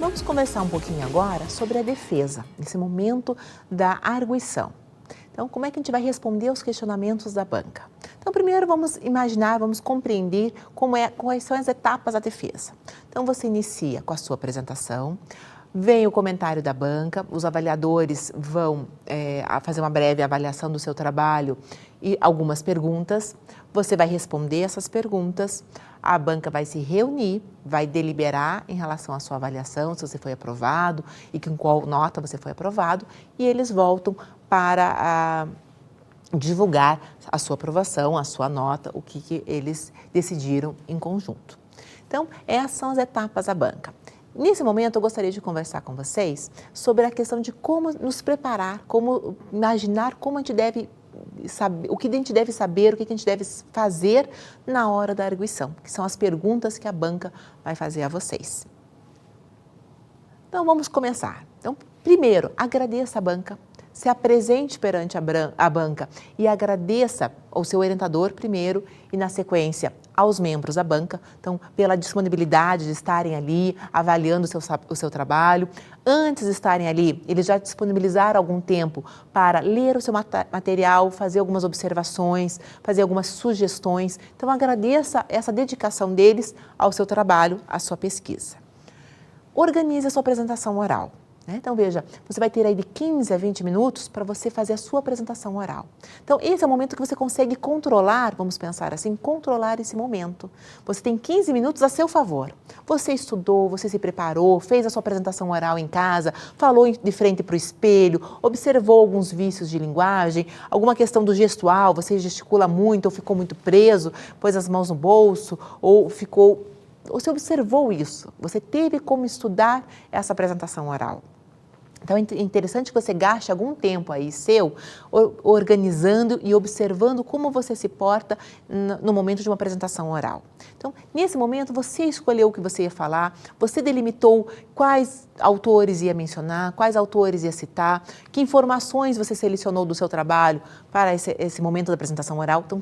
Vamos conversar um pouquinho agora sobre a defesa, nesse momento da arguição. Então, como é que a gente vai responder aos questionamentos da banca? Então, primeiro vamos imaginar, vamos compreender quais são as etapas da defesa. Então, você inicia com a sua apresentação, vem o comentário da banca, os avaliadores vão fazer uma breve avaliação do seu trabalho e algumas perguntas. Você vai responder essas perguntas, a banca vai se reunir, vai deliberar em relação à sua avaliação, se você foi aprovado e com qual nota você foi aprovado, e eles voltam para divulgar a sua aprovação, a sua nota, o que eles decidiram em conjunto. Então, essas são as etapas da banca. Nesse momento, eu gostaria de conversar com vocês sobre a questão de como nos preparar, como imaginar como a gente deve saber, o que a gente deve saber, o que a gente deve fazer na hora da arguição, que são as perguntas que a banca vai fazer a vocês. Então, vamos começar. Então, primeiro, agradeça a banca. Se apresente perante a banca e agradeça ao seu orientador primeiro e, na sequência, aos membros da banca, então, pela disponibilidade de estarem ali avaliando o seu trabalho. Antes de estarem ali, eles já disponibilizaram algum tempo para ler o seu material, fazer algumas observações, fazer algumas sugestões. Então, agradeça essa dedicação deles ao seu trabalho, à sua pesquisa. Organize a sua apresentação oral. Então, veja, você vai ter aí de 15 a 20 minutos para você fazer a sua apresentação oral. Então, esse é o momento que você consegue controlar, vamos pensar assim, controlar esse momento. Você tem 15 minutos a seu favor. Você estudou, você se preparou, fez a sua apresentação oral em casa, falou de frente para o espelho, observou alguns vícios de linguagem, alguma questão do gestual, você gesticula muito ou ficou muito preso, pôs as mãos no bolso ou você observou isso, você teve como estudar essa apresentação oral. Então, é interessante que você gaste algum tempo aí seu organizando e observando como você se porta no momento de uma apresentação oral. Então, nesse momento, você escolheu o que você ia falar, você delimitou quais autores ia mencionar, quais autores ia citar, que informações você selecionou do seu trabalho para esse momento da apresentação oral. Então,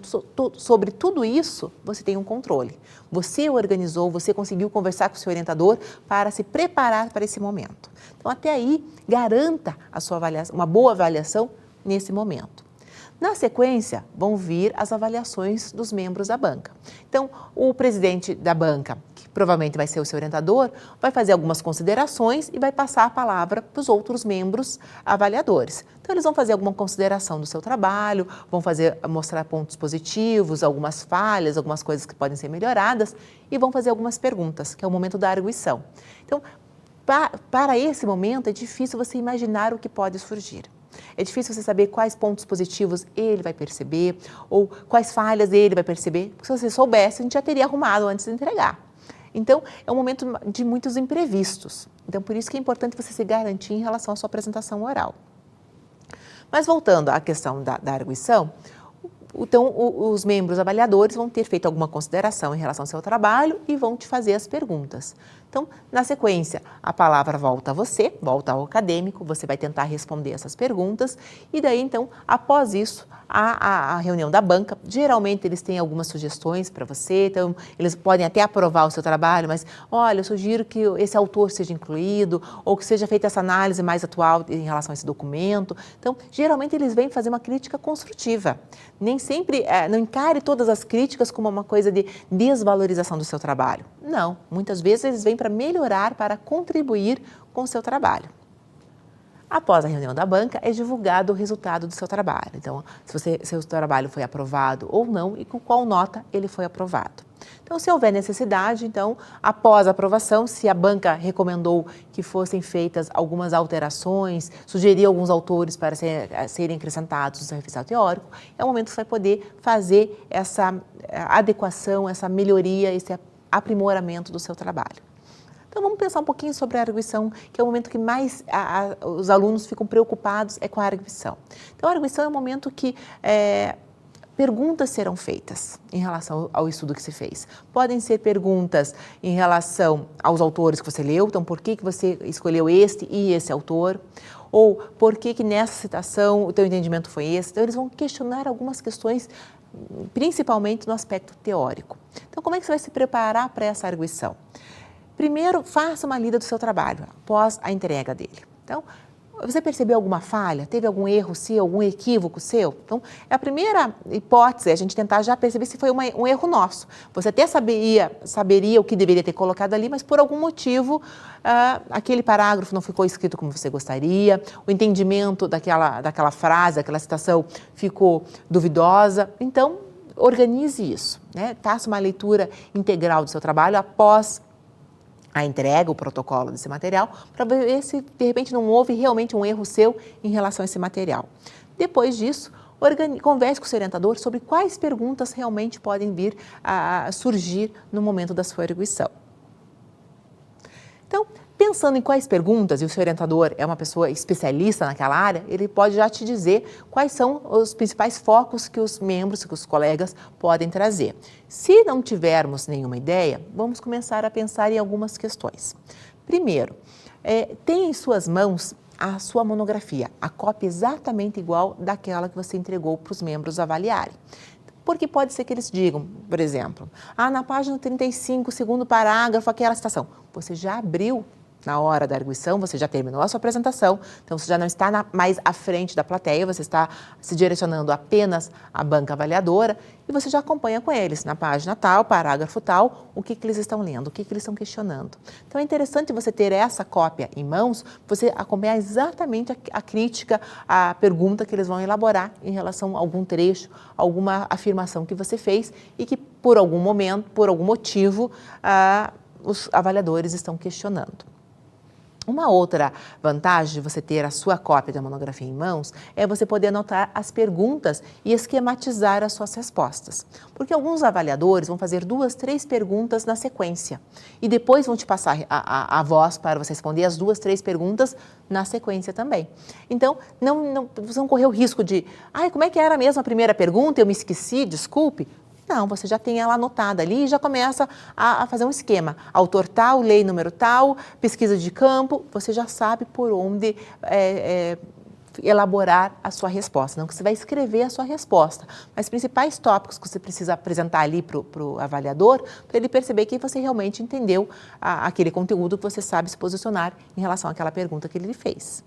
sobre tudo isso, você tem um controle. Você organizou, você conseguiu conversar com o seu orientador para se preparar para esse momento. Então, até aí, garanta a sua avaliação, uma boa avaliação nesse momento. Na sequência, vão vir as avaliações dos membros da banca. Então, o presidente da banca, que provavelmente vai ser o seu orientador, vai fazer algumas considerações e vai passar a palavra para os outros membros avaliadores. Então, eles vão fazer alguma consideração do seu trabalho, vão mostrar pontos positivos, algumas falhas, algumas coisas que podem ser melhoradas e vão fazer algumas perguntas, que é o momento da arguição. Então, para esse momento, é difícil você imaginar o que pode surgir. É difícil você saber quais pontos positivos ele vai perceber ou quais falhas ele vai perceber, porque se você soubesse, a gente já teria arrumado antes de entregar. Então, é um momento de muitos imprevistos. Então, por isso que é importante você se garantir em relação à sua apresentação oral. Mas voltando à questão da arguição, então, os membros avaliadores vão ter feito alguma consideração em relação ao seu trabalho e vão te fazer as perguntas. Então, na sequência, a palavra volta a você, volta ao acadêmico, você vai tentar responder essas perguntas e daí, então, após isso, a reunião da banca, geralmente eles têm algumas sugestões para você, então eles podem até aprovar o seu trabalho, mas olha, eu sugiro que esse autor seja incluído ou que seja feita essa análise mais atual em relação a esse documento. Então, geralmente eles vêm fazer uma crítica construtiva. Nem sempre, não encare todas as críticas como uma coisa de desvalorização do seu trabalho. Não, muitas vezes eles vêm para melhorar, para contribuir com o seu trabalho. Após a reunião da banca, é divulgado o resultado do seu trabalho. Então, se seu trabalho foi aprovado ou não e com qual nota ele foi aprovado. Então, se houver necessidade, então, após a aprovação, se a banca recomendou que fossem feitas algumas alterações, sugeriu alguns autores para serem acrescentados no seu referencial teórico, é o momento que você vai poder fazer essa adequação, essa melhoria, esse aprimoramento do seu trabalho. Então, vamos pensar um pouquinho sobre a arguição, que é o momento que mais os alunos ficam preocupados é com a arguição. Então, a arguição é o momento que perguntas serão feitas em relação ao estudo que se fez. Podem ser perguntas em relação aos autores que você leu, então, por que você escolheu este e esse autor? Ou por que nessa citação o teu entendimento foi esse? Então, eles vão questionar algumas questões, principalmente no aspecto teórico. Então, como é que você vai se preparar para essa arguição? Primeiro, faça uma lida do seu trabalho após a entrega dele. Então, você percebeu alguma falha? Teve algum erro seu, algum equívoco seu? Então, a primeira hipótese é a gente tentar já perceber se foi um erro nosso. Você até saberia o que deveria ter colocado ali, mas por algum motivo aquele parágrafo não ficou escrito como você gostaria, o entendimento daquela frase, daquela citação ficou duvidosa. Então, organize isso, né? Faça uma leitura integral do seu trabalho após a entrega, o protocolo desse material, para ver se de repente não houve realmente um erro seu em relação a esse material. Depois disso, converse com o seu orientador sobre quais perguntas realmente podem vir a surgir no momento da sua arguição. Então, pensando em quais perguntas, e o seu orientador é uma pessoa especialista naquela área, ele pode já te dizer quais são os principais focos que os membros, que os colegas podem trazer. Se não tivermos nenhuma ideia, vamos começar a pensar em algumas questões. Primeiro, tenha em suas mãos a sua monografia, a cópia exatamente igual daquela que você entregou para os membros avaliarem. Porque pode ser que eles digam, por exemplo, na página 35, segundo parágrafo, aquela citação. Você já abriu na hora da arguição, você já terminou a sua apresentação, então você já não está mais à frente da plateia, você está se direcionando apenas à banca avaliadora e você já acompanha com eles, na página tal, parágrafo tal, o que eles estão lendo, o que eles estão questionando. Então é interessante você ter essa cópia em mãos, você acompanhar exatamente a crítica, a pergunta que eles vão elaborar em relação a algum trecho, alguma afirmação que você fez e que por algum momento, por algum motivo, os avaliadores estão questionando. Uma outra vantagem de você ter a sua cópia da monografia em mãos é você poder anotar as perguntas e esquematizar as suas respostas. Porque alguns avaliadores vão fazer 2, 3 perguntas na sequência e depois vão te passar a voz para você responder as 2, 3 perguntas na sequência também. Então, você não correr o risco de, como é que era mesmo a primeira pergunta? Eu me esqueci, desculpe. Não, você já tem ela anotada ali e já começa a fazer um esquema. Autor tal, lei número tal, pesquisa de campo, você já sabe por onde elaborar a sua resposta. Não que você vai escrever a sua resposta, mas principais tópicos que você precisa apresentar ali para o avaliador, para ele perceber que você realmente entendeu aquele conteúdo que você sabe se posicionar em relação àquela pergunta que ele lhe fez.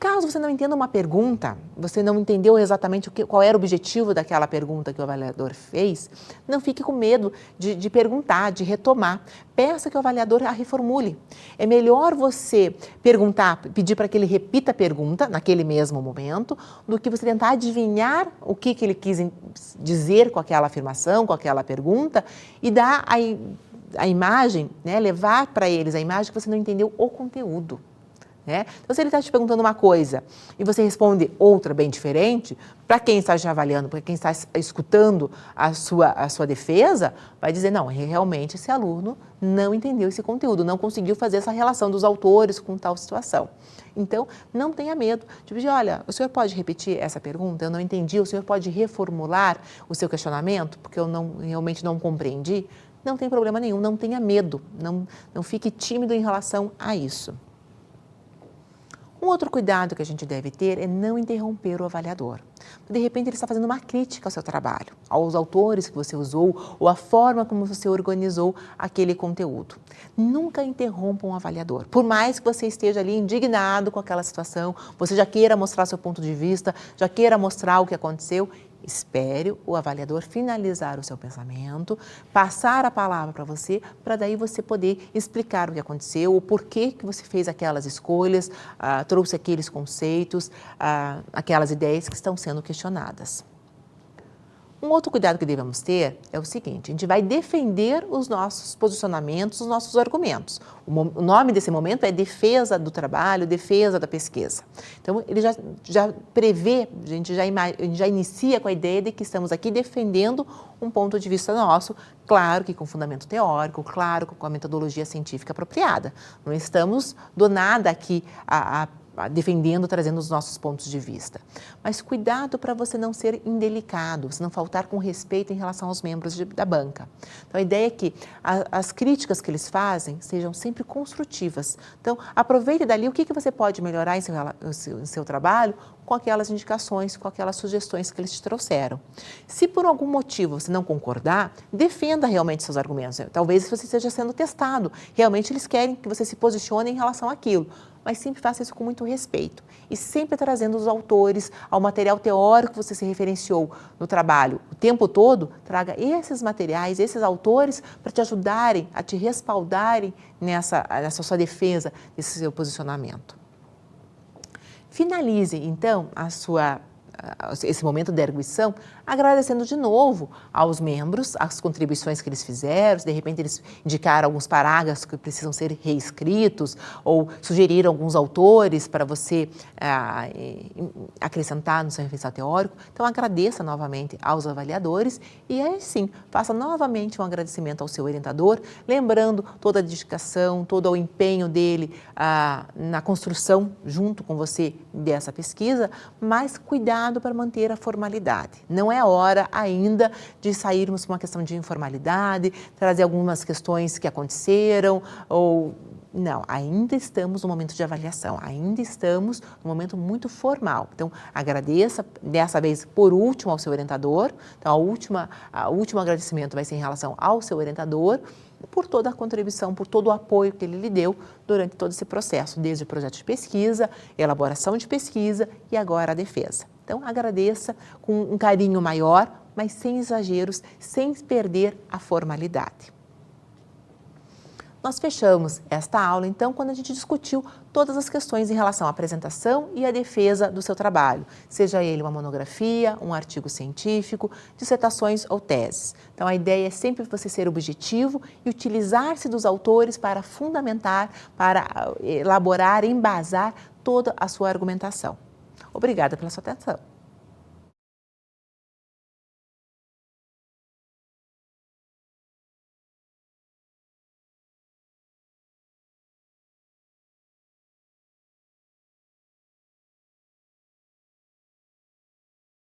Caso você não entenda uma pergunta, você não entendeu exatamente qual era o objetivo daquela pergunta que o avaliador fez, não fique com medo de perguntar, de retomar. Peça que o avaliador a reformule. É melhor você pedir para que ele repita a pergunta naquele mesmo momento, do que você tentar adivinhar o que ele quis dizer com aquela afirmação, com aquela pergunta, e dar a imagem, né, levar para eles a imagem que você não entendeu o conteúdo. Então, se ele está te perguntando uma coisa e você responde outra bem diferente, para quem está te avaliando, para quem está escutando a sua defesa, vai dizer, não, realmente esse aluno não entendeu esse conteúdo, não conseguiu fazer essa relação dos autores com tal situação. Então, não tenha medo de pedir, olha, o senhor pode repetir essa pergunta? Eu não entendi, o senhor pode reformular o seu questionamento, porque eu realmente não compreendi? Não tem problema nenhum, não tenha medo, não fique tímido em relação a isso. Um outro cuidado que a gente deve ter é não interromper o avaliador. De repente, ele está fazendo uma crítica ao seu trabalho, aos autores que você usou ou à forma como você organizou aquele conteúdo. Nunca interrompa um avaliador. Por mais que você esteja ali indignado com aquela situação, você já queira mostrar seu ponto de vista, já queira mostrar o que aconteceu, espere o avaliador finalizar o seu pensamento, passar a palavra para você, para daí você poder explicar o que aconteceu, o porquê que você fez aquelas escolhas, trouxe aqueles conceitos, aquelas ideias que estão sendo questionadas. Um outro cuidado que devemos ter é o seguinte, a gente vai defender os nossos posicionamentos, os nossos argumentos. O nome desse momento é defesa do trabalho, defesa da pesquisa. Então, ele já prevê, a gente já inicia com a ideia de que estamos aqui defendendo um ponto de vista nosso, claro que com fundamento teórico, claro que com a metodologia científica apropriada. Não estamos do nada aqui a defendendo, trazendo os nossos pontos de vista. Mas cuidado para você não ser indelicado, você não faltar com respeito em relação aos membros da banca. Então, a ideia é que as críticas que eles fazem sejam sempre construtivas. Então, aproveite dali o que você pode melhorar em seu trabalho com aquelas indicações, com aquelas sugestões que eles te trouxeram. Se por algum motivo você não concordar, defenda realmente seus argumentos. Talvez você esteja sendo testado. Realmente eles querem que você se posicione em relação àquilo. Mas sempre faça isso com muito respeito e sempre trazendo os autores ao material teórico que você se referenciou no trabalho o tempo todo. Traga esses materiais, esses autores para te ajudarem, a te respaldarem nessa sua defesa, nesse seu posicionamento. Finalize, então, esse momento de arguição, agradecendo de novo aos membros, as contribuições que eles fizeram, se de repente eles indicaram alguns parágrafos que precisam ser reescritos ou sugeriram alguns autores para você acrescentar no seu referencial teórico. Então, agradeça novamente aos avaliadores e aí sim, faça novamente um agradecimento ao seu orientador, lembrando toda a dedicação, todo o empenho dele na construção junto com você dessa pesquisa, mas cuidado para manter a formalidade. Não é a hora ainda de sairmos para uma questão de informalidade, trazer algumas questões que aconteceram ou... Não, ainda estamos no momento de avaliação, ainda estamos no momento muito formal. Então, agradeça, dessa vez, por último, ao seu orientador. Então, o último agradecimento vai ser em relação ao seu orientador, por toda a contribuição, por todo o apoio que ele lhe deu durante todo esse processo, desde o projeto de pesquisa, elaboração de pesquisa e agora a defesa. Então, agradeça com um carinho maior, mas sem exageros, sem perder a formalidade. Nós fechamos esta aula, então, quando a gente discutiu todas as questões em relação à apresentação e à defesa do seu trabalho, seja ele uma monografia, um artigo científico, dissertações ou teses. Então, a ideia é sempre você ser objetivo e utilizar-se dos autores para fundamentar, para elaborar, embasar toda a sua argumentação. Obrigada pela sua atenção.